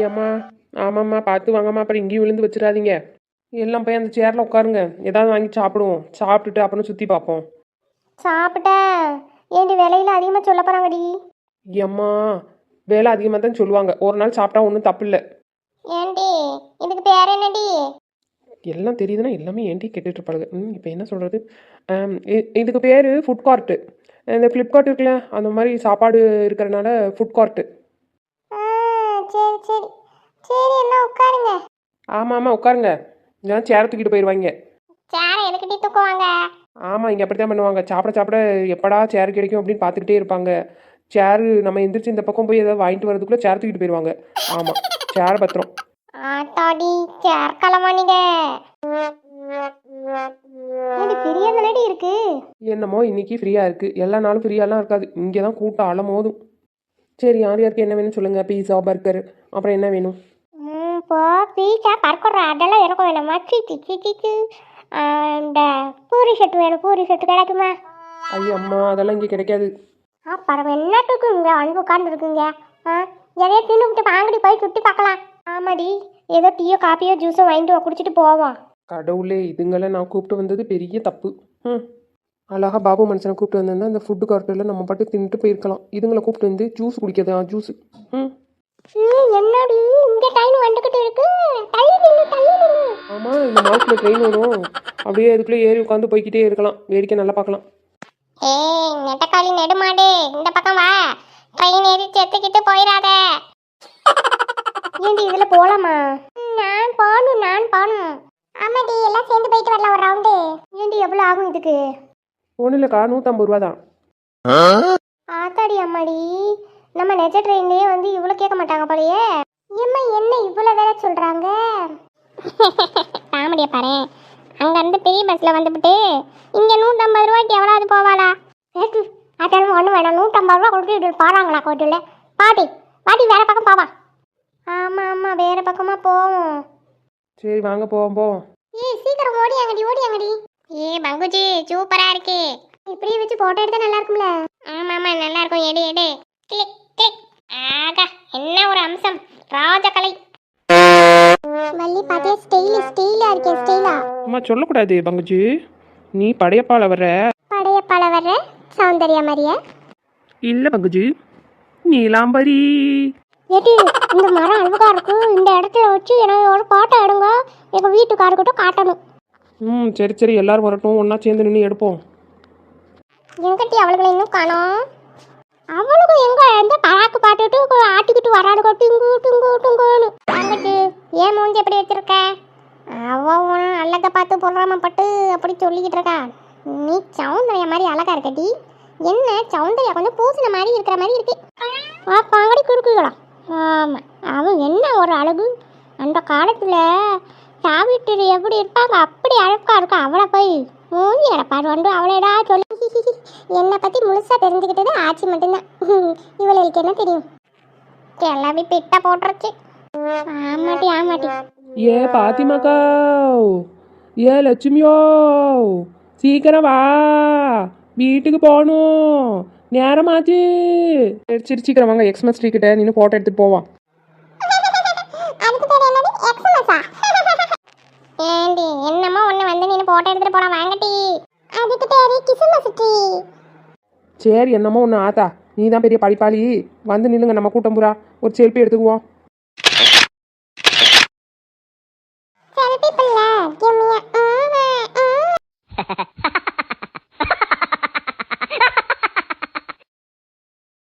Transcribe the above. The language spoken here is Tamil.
ஏம்மா ஆமாம்மா பார்த்து வாங்கம்மா, அப்புறம் இங்கேயும் விழுந்து வச்சிடாதீங்க. எல்லாம் போய் அந்த சேரில் உட்காருங்க, ஏதாவது வாங்கி சாப்பிடுவோம், சாப்பிட்டுட்டு அப்புறம் சுற்றி பார்ப்போம். சாப்பிட்டேன். ஏண்டி விலையில அதிகமாக சொல்ல போகிறாங்கடி? ஏம்மா வேலை அதிகமாக தான் சொல்லுவாங்க, ஒரு நாள் சாப்பிட்டா ஒன்றும் தப்பு இல்லை. ஏண்டி இதுக்கு பேர் என்னடி? எல்லாம் தெரியுதுன்னா எல்லாமே ஏன்டி கேட்டுட்டு இருப்பாளுங்க. இப்போ என்ன சொல்கிறது, இதுக்கு பேர் ஃபுட் கார்ட்டு. இந்த ஃப்ளிப்கார்ட் இருக்குல்ல, அந்த மாதிரி சாப்பாடு இருக்கிறனால ஃபுட் கார்ட்டு. ஆ சரி சரி சரி, என்ன உட்காருங்க. ஆமாம் ஆமாம் உட்காருங்க, இதெல்லாம் சேரை தூக்கிட்டு போயிடுவாங்க. சேரை எதுக்கிட்டி தூக்குவாங்க? ஆமாம் இங்கே அப்படி தான் பண்ணுவாங்க, சாப்பிட சாப்பிட எப்படா சேர் கிடைக்கும் அப்படின்னு பார்த்துக்கிட்டே இருப்பாங்க. சேரு நம்ம எந்திரிச்சு இந்த பக்கம் போய் ஏதாவது வாங்கிட்டு வரதுக்குள்ளே சேர் தூக்கிட்டு போயிடுவாங்க. ஆமாம் சேர் பத்திரம். ஆத்தாடி சேர் கிளம்பானீங்க. ஃப்ரீயா தானடி இருக்கு? என்னமோ இன்னைக்கு ஃப்ரீயாக இருக்குது, எல்லா நாளும் ஃப்ரீயாலாம் இருக்காது, இங்கே தான் கூட்டம் அலமோதும். சரி யார் யாருக்கு என்ன வேணும்னு சொல்லுங்கள், பீஸா பர்கர் அப்புறம் என்ன வேணும்? இப்போ பீஸா பர்கர் அதெல்லாம் எனக்கு வேணுமா? சீச்சு இந்த பூரி செட்டு வேணும், பூரி செட்டு கிடைக்குமா? ஐயோ அம்மா அதெல்லாம் இங்கே கிடைக்காது. அப்புறம் என்னத்துக்கு இங்கே வந்து உட்காந்துருக்குங்க? எதையோ தின்னுபிட்டு வாங்கடி போய் சுற்றி பார்க்கலாம். ஆமாடி, ஏதோ டீயோ காப்பியோ ஜூஸோ வாங்கிட்டு குடிச்சிட்டு போவோம். கடவுளே, இதுங்களை நான் கூப்பிட்டு வந்தது பெரிய தப்பு. அழகா பாபு மனுஷனை கூப்பிட்டு வந்திருந்தா அந்த ஃபுட்டு கார்ட்டில் நம்ம பாட்டு தின்னுட்டு போயிருக்கலாம். இதுங்களை கூப்பிட்டு வந்து ஜூஸ் குடிக்கிறதா ஜூஸ். என்னடி இங்கே டைம் வந்துக்கிட்டு இருக்கு? ஆமாம் இந்த மாதத்தில் ட்ரெயின் வரும், அப்படியே அதுக்குள்ளே ஏறி உட்காந்து போய்கிட்டே இருக்கலாம், வேடிக்கை நல்லா பார்க்கலாம். ஏய் நெட்டக்காளி நெடுமாடு, இந்த பக்கம் வா, ட்ரெயின் ஏறி செத்துக்கிட்டு போயிடாத. ஏண்டி இதில் போகலாமா? நான் போகணும். ஆமாடி எல்லாம் சேர்ந்து போயிட்டு வரலாம் ஒரு ரவுண்டு. ஏண்டி எவ்வளோ ஆகும் இதுக்கு? ஒன்றும் இல்லைக்கா, 150 ரூபா தான். ஆத்தாடி அம்மாடி, நம்ம நெஜ ட்ரெயின்லேயே வந்து இவ்வளோ கேட்க மாட்டாங்க போலயே. ஏம்மா என்ன இவ்வளோ வேலை சொல்கிறாங்க? காமெடியை பாரு, அங்கேருந்து பெரிய பஸ்ஸில் வந்துவிட்டு இங்கே 150 ரூபாய்க்கு எவ்வளோது போவாளா? அதெல்லாம் ஒன்றும் வேணாம், 150 ரூபா கொடுத்து போகிறாங்களா கோட்டில்? பாட்டி வேறு பக்கம் போவா. ஆமாம் வேறு பக்கமாக போவோம். சரி வாங்க போவோம். ஏய் சீக்கிரம் ஓடியாங்கடி. பங்குஜி சூப்பராக இருக்கு, இப்படியே வச்சு போட்டோ எடுத்தால் நல்லா இருக்கும்ல? ஆமாம் நல்லா இருக்கும், எடு. Click click. ஆகா என்ன ஒரு அம்சம், ராஜகலை. வள்ளி பாத்தியா, ஸ்டைலா இருக்கே, ஸ்டைலா. அம்மா சொல்லக்கூடாது பங்குஜி, நீ படையப்பால வர்ற சௌந்தர்யா மாதிரியா? இல்லை பங்குஜி, நீலாம்பரி. ஏடி இந்த மரம் அழகா இருக்கு, இந்த இடத்துல வச்சு எனக்கு ஒரு போட்டோ எடுங்க, எங்கள் வீட்டுக்காரர்கிட்ட காட்டணும். சரி எல்லாரும் வரட்டும், ஒன்றா சேர்ந்து நின்று எடுப்போம். எங்கிட்ட அவளுகளை இன்னும் காணோம். அவளுக்கு எங்க எந்த பராக்கு பாட்டுட்டு ஆட்டிக்கிட்டு வராளுங்க, டுங்குன்னு. தங்கச்சி ஏன் மூஞ்சி எப்படி வச்சிருக்க? அவன் அழகை பார்த்து பொறாம பட்டு அப்படி சொல்லிக்கிட்டு இருக்கா. நீ சௌந்தர்யா மாதிரி அழகா இருக்கட்டி. என்ன சௌந்தர்யா கொஞ்சம் பூசின மாதிரி இருக்கிற மாதிரி இருக்கு. பாங்கடி குறுக்குகளா? ஆமாம் அவன் என்ன ஒரு அழகு, அந்த காலத்தில் சாவித்திரி எப்படி இருப்பாங்க அப்படி அழகா இருக்கா. அவளை போய் மூஞ்சி கிடப்பாரு வந்து அவளேடா சொல்லி என்னை பற்றி முழுசாக தெரிஞ்சுக்கிட்டது ஆட்சி மட்டும்தான். இவளுக்கு என்ன தெரியும்? எல்லாமே பிட்ட போட்டுருச்சு. ஆமாட்டி. ஏ பாத்திமாக்கா, ஏ லட்சுமியோ, சீக்கிரம் வா, வீட்டுக்கு போகணும், நேரமாச்சு. சரி சீக்கிரம் வாங்க, எக்ஸ்மஸ் ட்ரீ கிட்ட நின்று ஃபோட்டோ எடுத்துகிட்டு போவான். ஏண்டி என்னமோ ஒன்று வந்து நீ போட்டோ எடுத்துகிட்டு போன வாங்கட்டி. அதுக்கு பேரு கிறிஸ்மஸ் ட்ரீ. சரி என்னமோ ஒன்று ஆத்தா, நீ தான் பெரிய படிப்பாளி, வந்து நில்லுங்க, நம்ம கூட்டம் பூரா ஒரு செல்ஃபி எடுத்துக்குவோம்.